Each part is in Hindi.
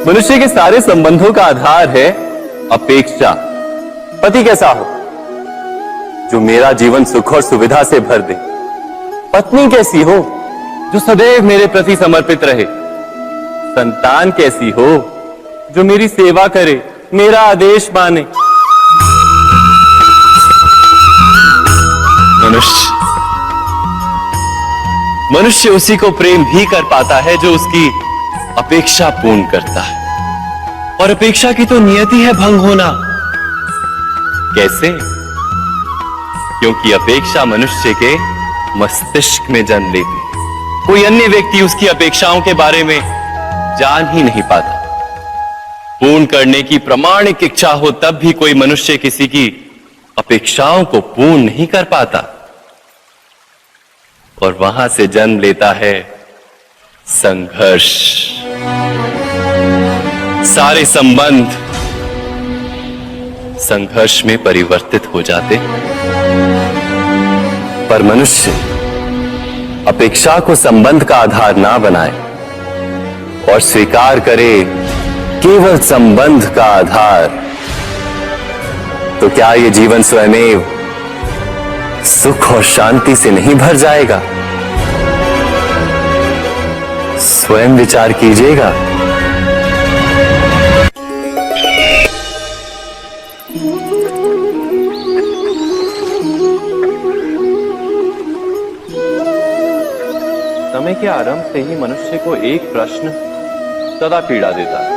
मनुष्य के सारे संबंधों का आधार है अपेक्षा। पति कैसा हो जो मेरा जीवन सुख और सुविधा से भर दे। पत्नी कैसी हो जो सदैव मेरे प्रति समर्पित रहे। संतान कैसी हो जो मेरी सेवा करे, मेरा आदेश माने। मनुष्य उसी को प्रेम भी कर पाता है जो उसकी अपेक्षा पूर्ण करता है, और अपेक्षा की तो नियति है भंग होना। कैसे? क्योंकि अपेक्षा मनुष्य के मस्तिष्क में जन्म लेती है। कोई अन्य व्यक्ति उसकी अपेक्षाओं के बारे में जान ही नहीं पाता। पूर्ण करने की प्रामाणिक इच्छा हो तब भी कोई मनुष्य किसी की अपेक्षाओं को पूर्ण नहीं कर पाता, और वहां से जन्म लेता है संघर्ष। सारे संबंध संघर्ष में परिवर्तित हो जाते। पर मनुष्य अपेक्षा को संबंध का आधार ना बनाए और स्वीकार करे केवल संबंध का आधार, तो क्या ये जीवन स्वयमेव सुख और शांति से नहीं भर जाएगा? स्वयं विचार कीजिएगा। समय के आरंभ से ही मनुष्य को एक प्रश्न सदा पीड़ा देता है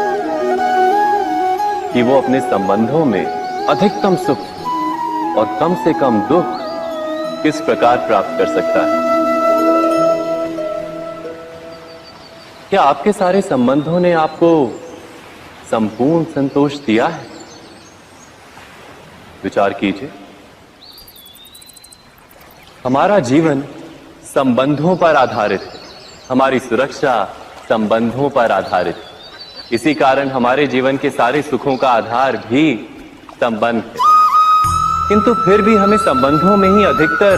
कि वो अपने संबंधों में अधिकतम सुख और कम से कम दुख किस प्रकार प्राप्त कर सकता है। क्या आपके सारे संबंधों ने आपको संपूर्ण संतोष दिया है? विचार कीजिए। हमारा जीवन संबंधों पर आधारित है। हमारी सुरक्षा संबंधों पर आधारित है। इसी कारण हमारे जीवन के सारे सुखों का आधार भी संबंध है। किंतु फिर भी हमें संबंधों में ही अधिकतर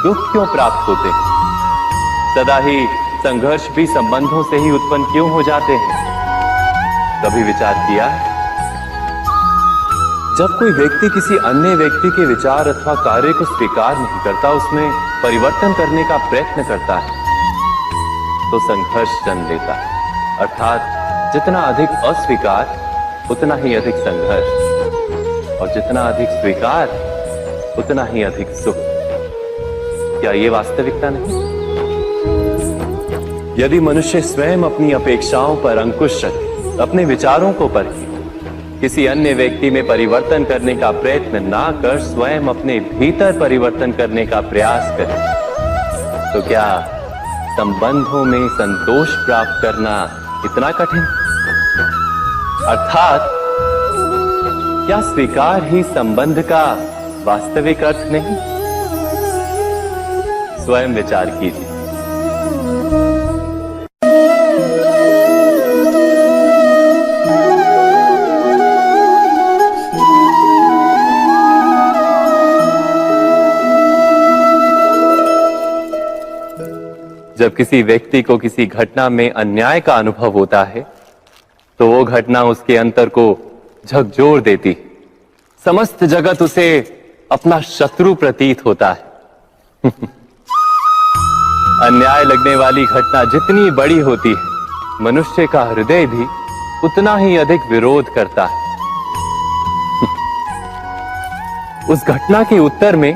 दुख क्यों प्राप्त होते हैं? सदा ही संघर्ष भी संबंधों से ही उत्पन्न क्यों हो जाते हैं? कभी विचार किया है? जब कोई व्यक्ति किसी अन्य व्यक्ति के विचार अथवा कार्य को स्वीकार नहीं करता, उसमें परिवर्तन करने का प्रयत्न करता है, तो संघर्ष जन्म लेता है। अर्थात जितना अधिक अस्वीकार उतना ही अधिक संघर्ष, और जितना अधिक स्वीकार उतना ही अधिक सुख। क्या ये वास्तविकता नहीं? यदि मनुष्य स्वयं अपनी अपेक्षाओं पर अंकुश रखे, अपने विचारों को परखे, किसी अन्य व्यक्ति में परिवर्तन करने का प्रयत्न ना कर स्वयं अपने भीतर परिवर्तन करने का प्रयास करे, तो क्या संबंधों में संतोष प्राप्त करना इतना कठिन? अर्थात क्या स्वीकार ही संबंध का वास्तविक अर्थ नहीं? स्वयं विचार कीजिए। जब किसी व्यक्ति को किसी घटना में अन्याय का अनुभव होता है, तो वो घटना उसके अंतर को झकझोर देती। समस्त जगत उसे अपना शत्रु प्रतीत होता है। अन्याय लगने वाली घटना जितनी बड़ी होती है, मनुष्य का हृदय भी उतना ही अधिक विरोध करता है। उस घटना के उत्तर में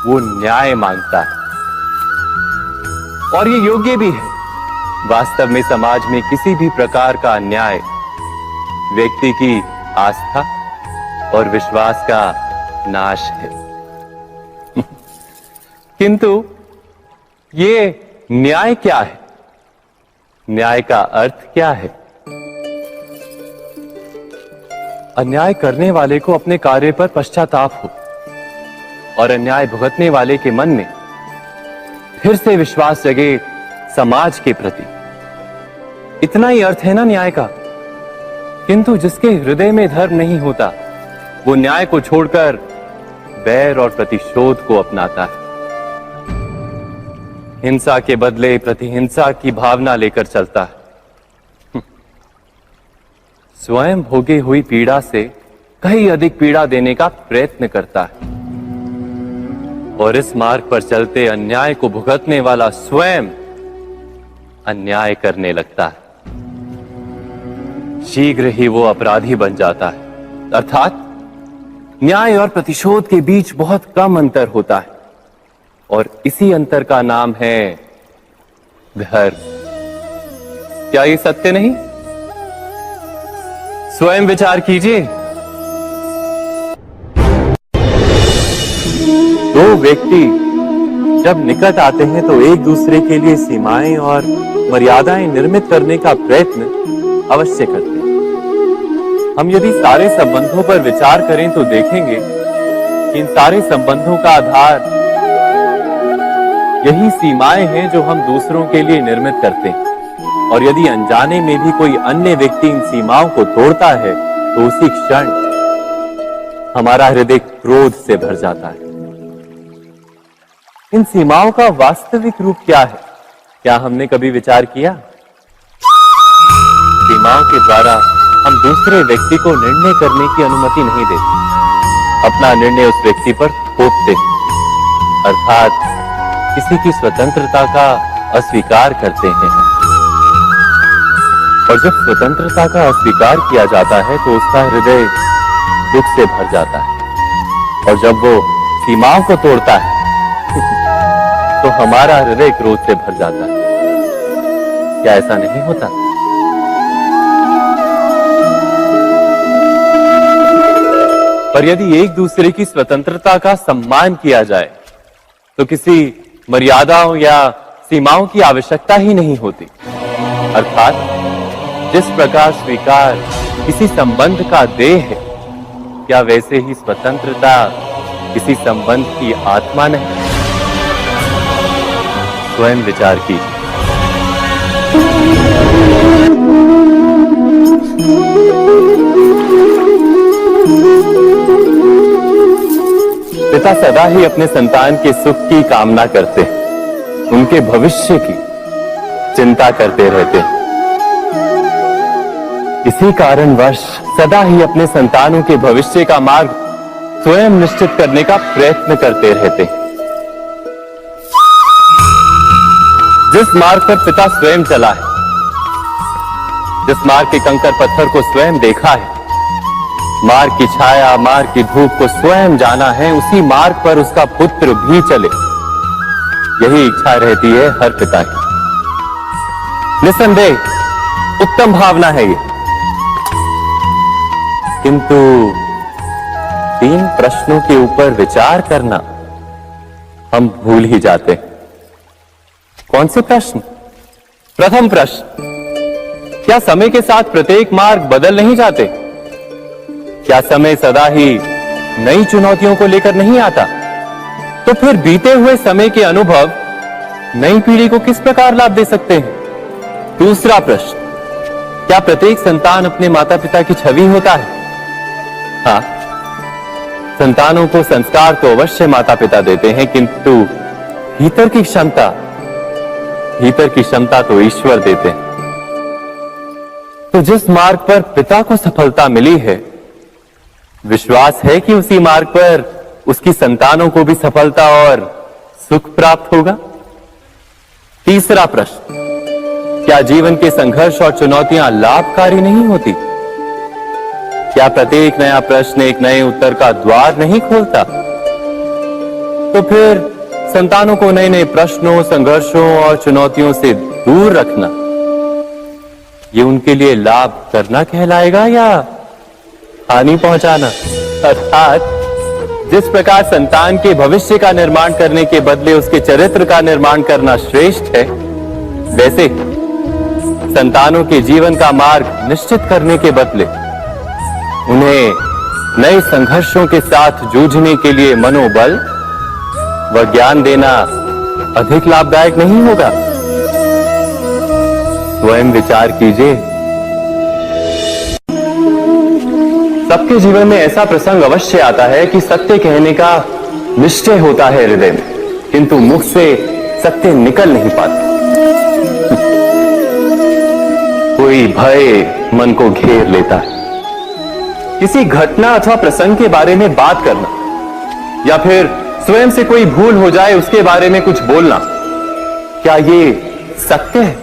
वो न्याय मांगता है, और ये योग्य भी है। वास्तव में समाज में किसी भी प्रकार का अन्याय व्यक्ति की आस्था और विश्वास का नाश है। किंतु ये न्याय क्या है? न्याय का अर्थ क्या है? अन्याय करने वाले को अपने कार्य पर पश्चाताप हो, और अन्याय भुगतने वाले के मन में फिर से विश्वास जगे समाज के प्रति। इतना ही अर्थ है ना न्याय का। किंतु जिसके हृदय में धर्म नहीं होता, वो न्याय को छोड़कर बैर और प्रतिशोध को अपनाता है। हिंसा के बदले प्रतिहिंसा की भावना लेकर चलता है। स्वयं भोगी हुई पीड़ा से कहीं अधिक पीड़ा देने का प्रयत्न करता है और इस मार्ग पर चलते अन्याय को भुगतने वाला स्वयं अन्याय करने लगता है। शीघ्र ही वो अपराधी बन जाता है, अर्थात न्याय और प्रतिशोध के बीच बहुत कम अंतर होता है और इसी अंतर का नाम है धर्म। क्या ये सत्य नहीं? स्वयं विचार कीजिए। दो व्यक्ति जब निकट आते हैं तो एक दूसरे के लिए सीमाएं और मर्यादाएं निर्मित करने का प्रयत्न अवश्य करते हैं। हम यदि सारे संबंधों पर विचार करें तो देखेंगे कि इन सारे संबंधों का आधार यही सीमाएं हैं जो हम दूसरों के लिए निर्मित करते हैं। और यदि अनजाने में भी कोई अन्य व्यक्ति इन सीमाओं को तोड़ता है तो उसी क्षण हमारा हृदय क्रोध से भर जाता है। इन सीमाओं का वास्तविक रूप क्या है? क्या हमने कभी विचार किया? सीमाओं के द्वारा हम दूसरे व्यक्ति को निर्णय करने की अनुमति नहीं देते, अपना निर्णय उस व्यक्ति पर थोपते, अर्थात किसी की स्वतंत्रता का अस्वीकार करते हैं। और जब स्वतंत्रता का अस्वीकार किया जाता है तो उसका हृदय दुख से भर जाता है और जब वो सीमाओं को तोड़ता है तो हमारा हृदय क्रोध से भर जाता है। क्या ऐसा नहीं होता? पर यदि एक दूसरे की स्वतंत्रता का सम्मान किया जाए तो किसी मर्यादाओं या सीमाओं की आवश्यकता ही नहीं होती। अर्थात जिस प्रकार स्वीकार किसी संबंध का देह है, क्या वैसे ही स्वतंत्रता किसी संबंध की आत्मा नहीं? स्वयं विचार कीजिए। पिता सदा ही अपने संतान के सुख की कामना करते हैं, उनके भविष्य की चिंता करते रहते हैं। इसी कारणवश सदा ही अपने संतानों के भविष्य का मार्ग स्वयं निश्चित करने का प्रयत्न करते रहते हैं। जिस मार्ग पर पिता स्वयं चला है, जिस मार्ग के कंकर पत्थर को स्वयं देखा है, मार्ग की छाया, मार्ग की धूप को स्वयं जाना है, उसी मार्ग पर उसका पुत्र भी चले, यही इच्छा रहती है हर पिता की। निसंदेह उत्तम भावना है ये, किंतु 3 प्रश्नों के ऊपर विचार करना हम भूल ही जाते हैं। कौन से प्रश्न? प्रथम प्रश्न, क्या समय के साथ प्रत्येक मार्ग बदल नहीं जाते? क्या समय सदा ही नई चुनौतियों को लेकर नहीं आता? तो फिर बीते हुए समय के अनुभव नई पीढ़ी को किस प्रकार लाभ दे सकते हैं? दूसरा प्रश्न, क्या प्रत्येक संतान अपने माता पिता की छवि होता है? हाँ, संतानों को संस्कार तो अवश्य माता पिता देते हैं, किंतु भीतर की क्षमता तो ईश्वर देते हैं। तो जिस मार्ग पर पिता को सफलता मिली है, विश्वास है कि उसी मार्ग पर उसकी संतानों को भी सफलता और सुख प्राप्त होगा। तीसरा प्रश्न, क्या जीवन के संघर्ष और चुनौतियां लाभकारी नहीं होती? क्या प्रत्येक नया प्रश्न एक नए उत्तर का द्वार नहीं खोलता? तो फिर संतानों को नए नए प्रश्नों, संघर्षों और चुनौतियों से दूर रखना, ये उनके लिए लाभ करना कहलाएगा या हानि पहुंचाना? अर्थात जिस प्रकार संतान के भविष्य का निर्माण करने के बदले उसके चरित्र का निर्माण करना श्रेष्ठ है, वैसे संतानों के जीवन का मार्ग निश्चित करने के बदले उन्हें नए संघर्षों के साथ जूझने के लिए मनोबल व ज्ञान देना अधिक लाभदायक नहीं होगा? स्वयं विचार कीजिए। सबके जीवन में ऐसा प्रसंग अवश्य आता है कि सत्य कहने का निश्चय होता है हृदय में, किंतु मुख से सत्य निकल नहीं पाता। कोई भय मन को घेर लेता है। किसी घटना अथवा प्रसंग के बारे में बात करना या फिर स्वयं से कोई भूल हो जाए उसके बारे में कुछ बोलना, क्या ये सत्य है?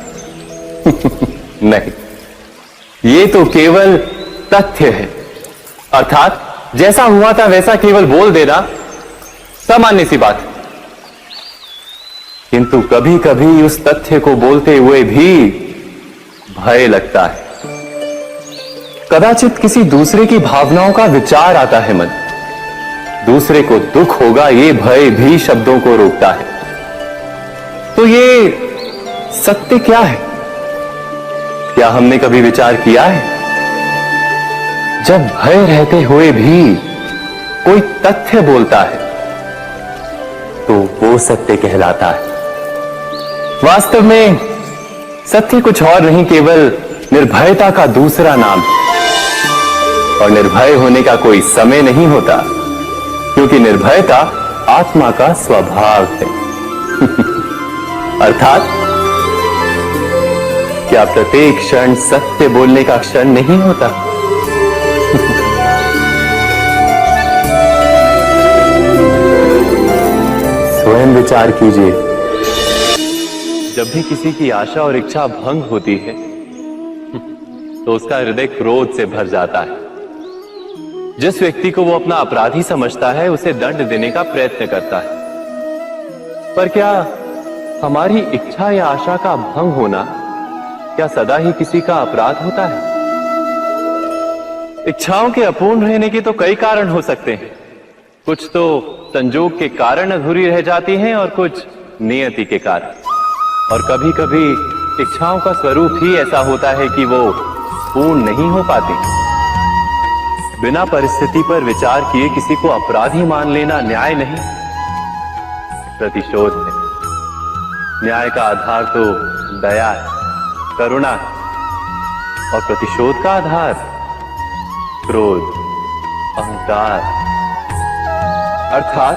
नहीं, ये तो केवल तथ्य है। अर्थात जैसा हुआ था वैसा केवल बोल देना सामान्य सी बात है। किंतु कभी कभी उस तथ्य को बोलते हुए भी भय लगता है। कदाचित किसी दूसरे की भावनाओं का विचार आता है मन, दूसरे को दुख होगा ये भय भी शब्दों को रोकता है। तो ये सत्य क्या है? क्या हमने कभी विचार किया है? जब भय रहते हुए भी कोई तथ्य बोलता है तो वो सत्य कहलाता है। वास्तव में सत्य कुछ और नहीं, केवल निर्भयता का दूसरा नाम है। और निर्भय होने का कोई समय नहीं होता, क्योंकि निर्भयता आत्मा का स्वभाव है। अर्थात क्या प्रत्येक क्षण सत्य बोलने का क्षण नहीं होता? स्वयं विचार कीजिए। जब भी किसी की आशा और इच्छा भंग होती है तो उसका हृदय क्रोध से भर जाता है। जिस व्यक्ति को वो अपना अपराधी समझता है उसे दंड देने का प्रयत्न करता है। पर क्या हमारी इच्छा या आशा का भंग होना क्या सदा ही किसी का अपराध होता है? इच्छाओं के अपूर्ण रहने के तो कई कारण हो सकते हैं। कुछ तो संजोग के कारण अधूरी रह जाती हैं और कुछ नियति के कारण। और कभी कभी इच्छाओं का स्वरूप ही ऐसा होता है कि वो पूर्ण नहीं हो पाती। बिना परिस्थिति पर विचार किए किसी को अपराधी मान लेना न्याय नहीं, प्रतिशोध है। न्याय का आधार तो दया है, करुणा है, और प्रतिशोध का आधार क्रोध, अहंकार। अर्थात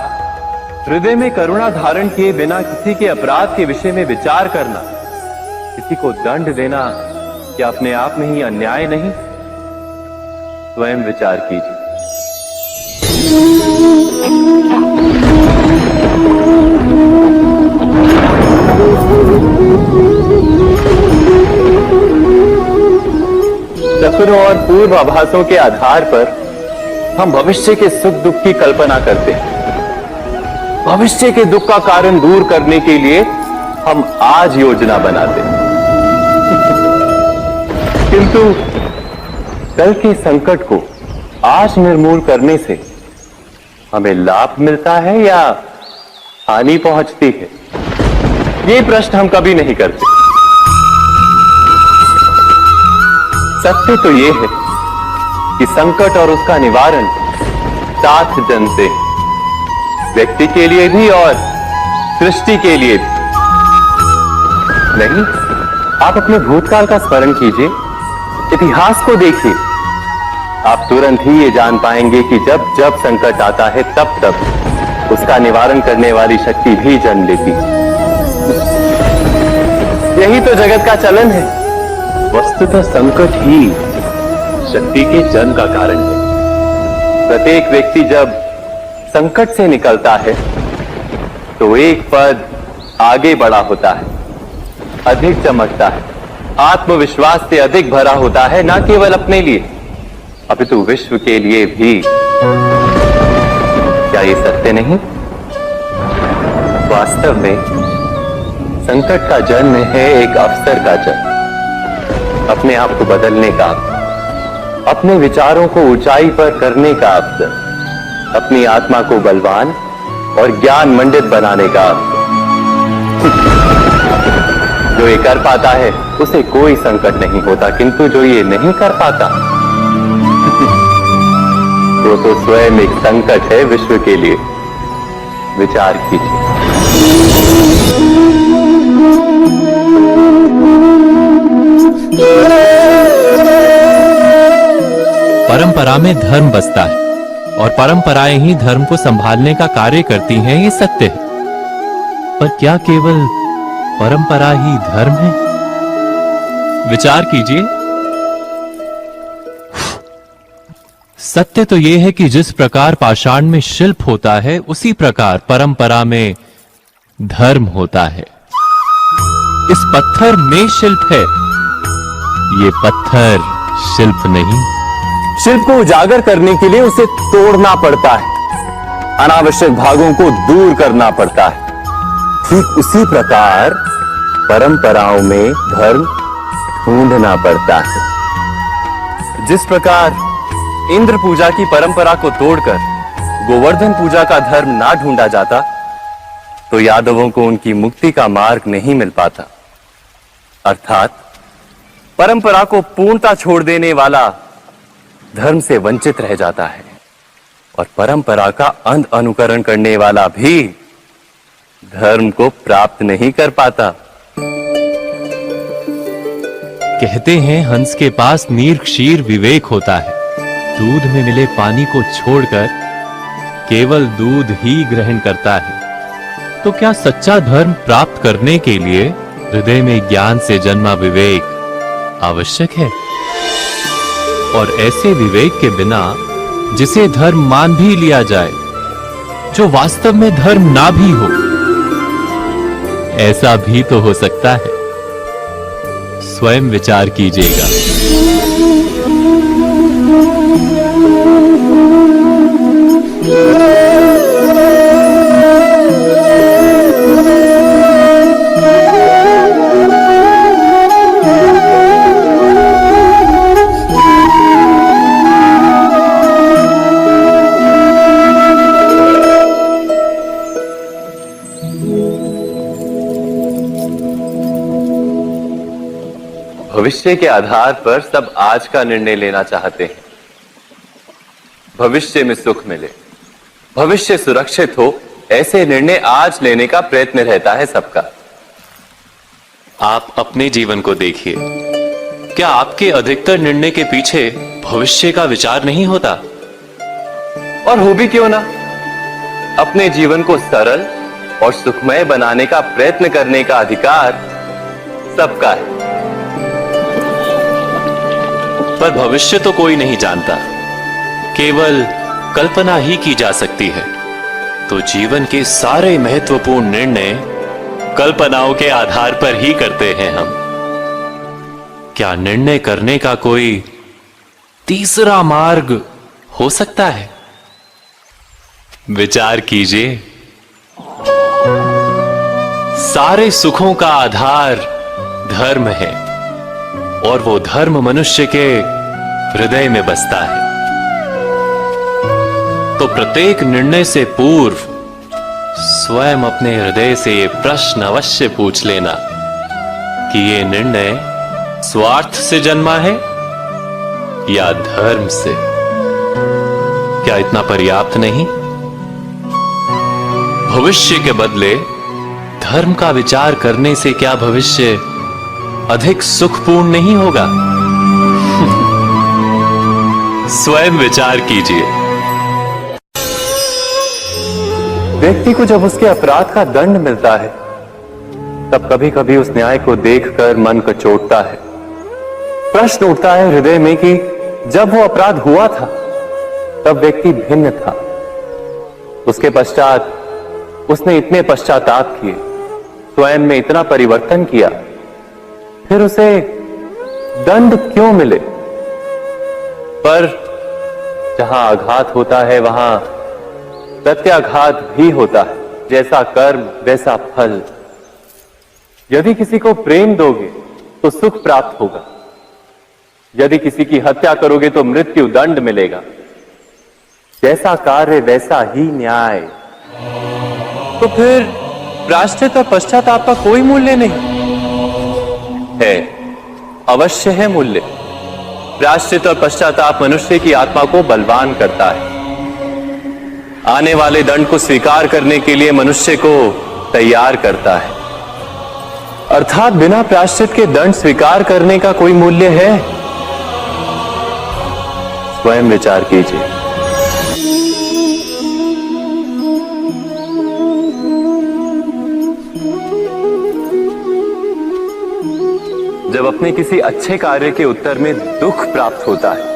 हृदय में करुणा धारण किए बिना किसी के अपराध के विषय में विचार करना, किसी को दंड देना, क्या अपने आप में ही अन्याय नहीं? स्वयं विचार कीजिए। सपनों और पूर्वाभासों के आधार पर हम भविष्य के सुख दुख की कल्पना करते हैं। भविष्य के दुख का कारण दूर करने के लिए हम आज योजना बनाते हैं। किंतु कल के संकट को आज निर्मूल करने से हमें लाभ मिलता है या हानि पहुंचती है? ये प्रश्न हम कभी नहीं करते। सत्य तो ये है कि संकट और उसका निवारण साथ जन से, व्यक्ति के लिए भी और सृष्टि के लिए भी। नहीं, आप अपने भूतकाल का स्मरण कीजिए, इतिहास को देखिए। आप तुरंत ही ये जान पाएंगे कि जब जब संकट आता है तब तब उसका निवारण करने वाली शक्ति भी जन्म लेती है। यही तो जगत का चलन है। वस्तुतः संकट ही शक्ति के जन्म का कारण है। प्रत्येक व्यक्ति जब संकट से निकलता है तो एक पद आगे बढ़ा होता है, अधिक चमकता है, आत्मविश्वास से अधिक भरा होता है, न केवल अपने लिए अपितु विश्व के लिए भी। क्या ये सत्य नहीं? वास्तव में संकट का जन्म है एक अवसर का जन्म, अपने आप को बदलने का, अपने विचारों को ऊंचाई पर करने का अवसर, अपनी आत्मा को बलवान और ज्ञान मंडित बनाने का अवसर। जो ये कर पाता है उसे कोई संकट नहीं होता, किंतु जो ये नहीं कर पाता वो तो स्वयं एक संकट है विश्व के लिए। विचार कीजिए। परंपरा में धर्म बसता है और परंपराएं ही धर्म को संभालने का कार्य करती हैं, ये सत्य है। पर क्या केवल परंपरा ही धर्म है? विचार कीजिए। सत्य तो यह है कि जिस प्रकार पाषाण में शिल्प होता है, उसी प्रकार परंपरा में धर्म होता है। इस पत्थर में शिल्प है, ये पत्थर शिल्प नहीं। शिल्प को उजागर करने के लिए उसे तोड़ना पड़ता है, अनावश्यक भागों को दूर करना पड़ता है। ठीक उसी प्रकार परंपराओं में धर्म ढूंढना पड़ता है। जिस प्रकार इंद्र पूजा की परंपरा को तोड़कर गोवर्धन पूजा का धर्म ना ढूंढा जाता, तो यादवों को उनकी मुक्ति का मार्ग नहीं मिल पाता। अर्थात परंपरा को पूर्णता छोड़ देने वाला धर्म से वंचित रह जाता है, और परंपरा का अंध अनुकरण करने वाला भी धर्म को प्राप्त नहीं कर पाता। कहते हैं हंस के पास नीर क्षीर विवेक होता है। दूध में मिले पानी को छोड़कर केवल दूध ही ग्रहण करता है। तो क्या सच्चा धर्म प्राप्त करने के लिए हृदय में ज्ञान से जन्मा विवेक आवश्यक है? और ऐसे विवेक के बिना जिसे धर्म मान भी लिया जाए, जो वास्तव में धर्म ना भी हो, ऐसा भी तो हो सकता है। स्वयं विचार कीजिएगा। भविष्य के आधार पर सब आज का निर्णय लेना चाहते हैं। भविष्य में सुख मिले, भविष्य सुरक्षित हो, ऐसे निर्णय आज लेने का प्रयत्न रहता है सबका। आप अपने जीवन को देखिए। क्या आपके अधिकतर निर्णय के पीछे भविष्य का विचार नहीं होता? और हो भी क्यों ना। अपने जीवन को सरल और सुखमय बनाने का प्रयत्न करने का अधिकार सबका है। पर भविष्य तो कोई नहीं जानता, केवल कल्पना ही की जा सकती है। तो जीवन के सारे महत्वपूर्ण निर्णय कल्पनाओं के आधार पर ही करते हैं हम। क्या निर्णय करने का कोई तीसरा मार्ग हो सकता है? विचार कीजिए। सारे सुखों का आधार धर्म है, और वो धर्म मनुष्य के हृदय में बसता है। तो प्रत्येक निर्णय से पूर्व स्वयं अपने हृदय से ये प्रश्न अवश्य पूछ लेना कि ये निर्णय स्वार्थ से जन्मा है या धर्म से। क्या इतना पर्याप्त नहीं? भविष्य के बदले धर्म का विचार करने से क्या भविष्य अधिक सुखपूर्ण नहीं होगा? स्वयं विचार कीजिए। व्यक्ति को जब उसके अपराध का दंड मिलता है, तब कभी कभी उस न्याय को देखकर मन कचोटता है। प्रश्न उठता है हृदय में कि जब वो अपराध हुआ था, तब व्यक्ति भिन्न था। उसके पश्चात उसने इतने पश्चाताप किए, स्वयं में इतना परिवर्तन किया, फिर उसे दंड क्यों मिले? पर जहां आघात होता है, वहां प्रत्याघात भी होता है। जैसा कर्म वैसा फल। यदि किसी को प्रेम दोगे तो सुख प्राप्त होगा, यदि किसी की हत्या करोगे तो मृत्यु दंड मिलेगा। जैसा कार्य वैसा ही न्याय। तो फिर प्रायश्चित और पश्चाताप का कोई मूल्य नहीं है? अवश्य है मूल्य। प्रायश्चित और पश्चाताप मनुष्य की आत्मा को बलवान करता है। आने वाले दंड को स्वीकार करने के लिए मनुष्य को तैयार करता है। अर्थात बिना प्रायश्चित के दंड स्वीकार करने का कोई मूल्य है? स्वयं विचार कीजिए। जब अपने किसी अच्छे कार्य के उत्तर में दुख प्राप्त होता है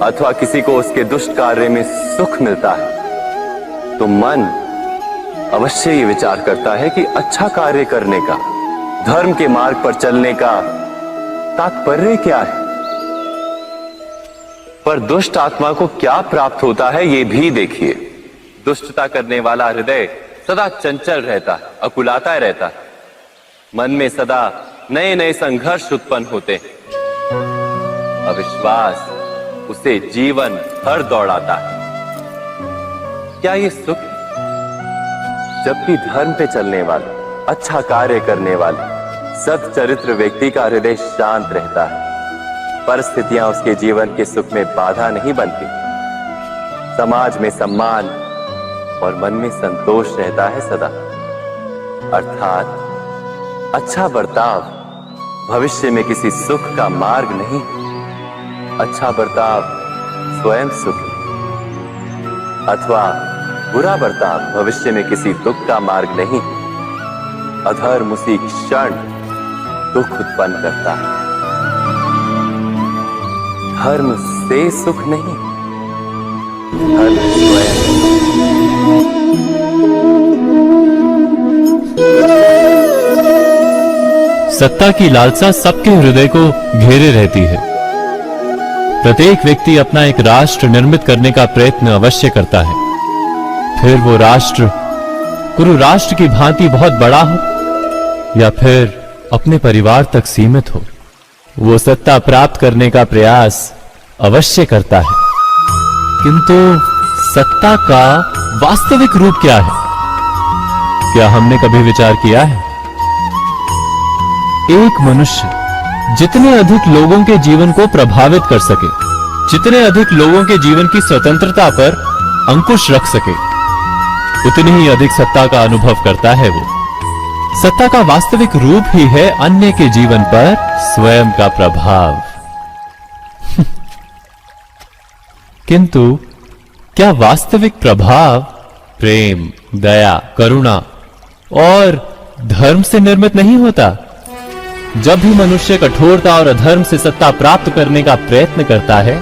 अथवा किसी को उसके दुष्ट कार्य में सुख मिलता है, तो मन अवश्य ये विचार करता है कि अच्छा कार्य करने का, धर्म के मार्ग पर चलने का तात्पर्य क्या है। पर दुष्ट आत्मा को क्या प्राप्त होता है ये भी देखिए। दुष्टता करने वाला हृदय सदा चंचल रहता है, अकुलाता रहता है। मन में सदा नए नए संघर्ष उत्पन्न होते हैं। अविश्वास उसे जीवन भर दौड़ाता है। क्या ये सुख है? जबकि धर्म पे चलने वाले, अच्छा कार्य करने वाले, सच्चरित्र व्यक्ति का हृदय शांत रहता है। परिस्थितियां उसके जीवन के सुख में बाधा नहीं बनती। समाज में सम्मान और मन में संतोष रहता है सदा। अर्थात अच्छा बर्ताव भविष्य में किसी सुख का मार्ग नहीं। अच्छा बर्ताव स्वयं सुख अथवा बुरा बर्ताव भविष्य में किसी दुख का मार्ग नहीं। अधर्म उसी क्षण दुख उत्पन्न करता है। धर्म से सुख नहीं, धर्म स्वयं। सत्ता की लालसा सबके हृदय को घेरे रहती है। प्रत्येक व्यक्ति अपना एक राष्ट्र निर्मित करने का प्रयत्न अवश्य करता है। फिर वो राष्ट्र कुरु राष्ट्र की भांति बहुत बड़ा हो या फिर अपने परिवार तक सीमित हो, वो सत्ता प्राप्त करने का प्रयास अवश्य करता है। किंतु सत्ता का वास्तविक रूप क्या है? क्या हमने कभी विचार किया है? एक मनुष्य जितने अधिक लोगों के जीवन को प्रभावित कर सके, जितने अधिक लोगों के जीवन की स्वतंत्रता पर अंकुश रख सके, उतनी ही अधिक सत्ता का अनुभव करता है वो। सत्ता का वास्तविक रूप ही है अन्य के जीवन पर स्वयं का प्रभाव। किंतु क्या वास्तविक प्रभाव प्रेम, दया, करुणा और धर्म से निर्मित नहीं होता? जब भी मनुष्य कठोरता और अधर्म से सत्ता प्राप्त करने का प्रयत्न करता है,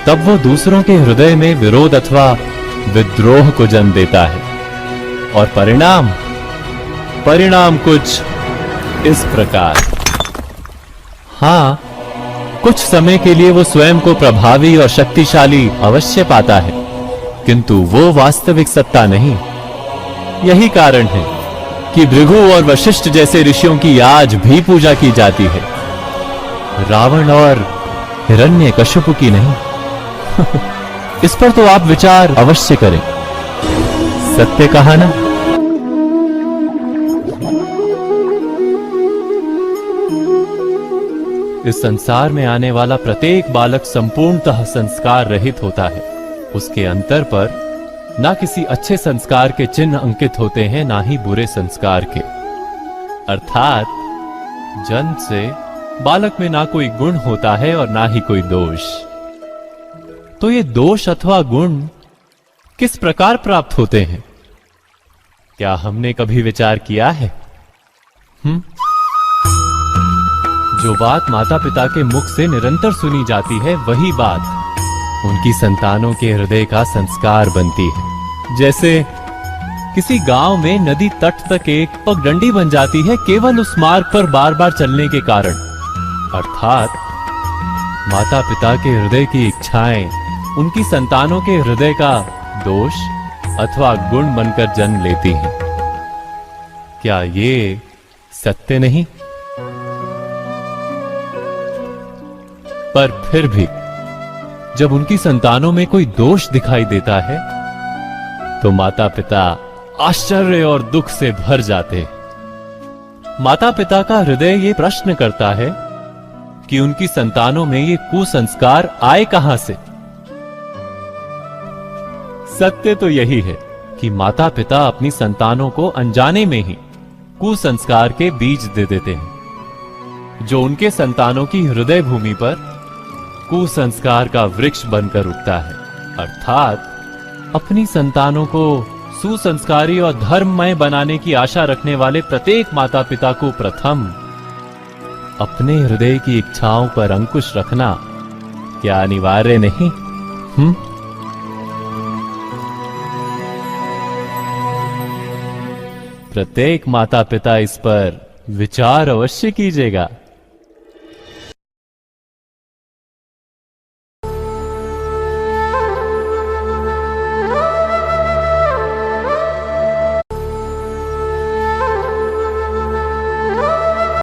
तब वो दूसरों के हृदय में विरोध अथवा विद्रोह को जन्म देता है। और परिणाम कुछ इस प्रकार। हां, कुछ समय के लिए वो स्वयं को प्रभावी और शक्तिशाली अवश्य पाता है, किंतु वो वास्तविक सत्ता नहीं। यही कारण है कि भृगु और वशिष्ठ जैसे ऋषियों की आज भी पूजा की जाती है, रावण और हिरण्यकशिपु की नहीं। इस पर तो आप विचार अवश्य करें। सत्य कहा ना? इस संसार में आने वाला प्रत्येक बालक संपूर्णतः संस्कार रहित होता है। उसके अंतर पर ना किसी अच्छे संस्कार के चिन्ह अंकित होते हैं, ना ही बुरे संस्कार के। अर्थात जन्म से बालक में ना कोई गुण होता है और ना ही कोई दोष। तो ये दोष अथवा गुण किस प्रकार प्राप्त होते हैं? क्या हमने कभी विचार किया है? जो बात माता पिता के मुख से निरंतर सुनी जाती है, वही बात उनकी संतानों के हृदय का संस्कार बनती है। जैसे किसी गांव में नदी तट तक एक पगडंडी बन जाती है केवल उस मार्ग पर बार बार चलने के कारण। अर्थात माता पिता के हृदय की इच्छाएं उनकी संतानों के हृदय का दोष अथवा गुण बनकर जन्म लेती हैं। क्या ये सत्य नहीं? पर फिर भी जब उनकी संतानों में कोई दोष दिखाई देता है, तो माता पिता आश्चर्य और दुख से भर जाते। माता पिता का हृदय ये प्रश्न करता है कि उनकी संतानों में ये कुसंस्कार आए कहां से। सत्य तो यही है कि माता पिता अपनी संतानों को अनजाने में ही कुसंस्कार के बीज दे देते हैं, जो उनके संतानों की हृदय भूमि पर कुसंस्कार का वृक्ष बनकर उगता है। अर्थात अपनी संतानों को सुसंस्कारी और धर्ममय बनाने की आशा रखने वाले प्रत्येक माता पिता को प्रथम अपने हृदय की इच्छाओं पर अंकुश रखना क्या अनिवार्य नहीं? प्रत्येक माता पिता इस पर विचार अवश्य कीजिएगा।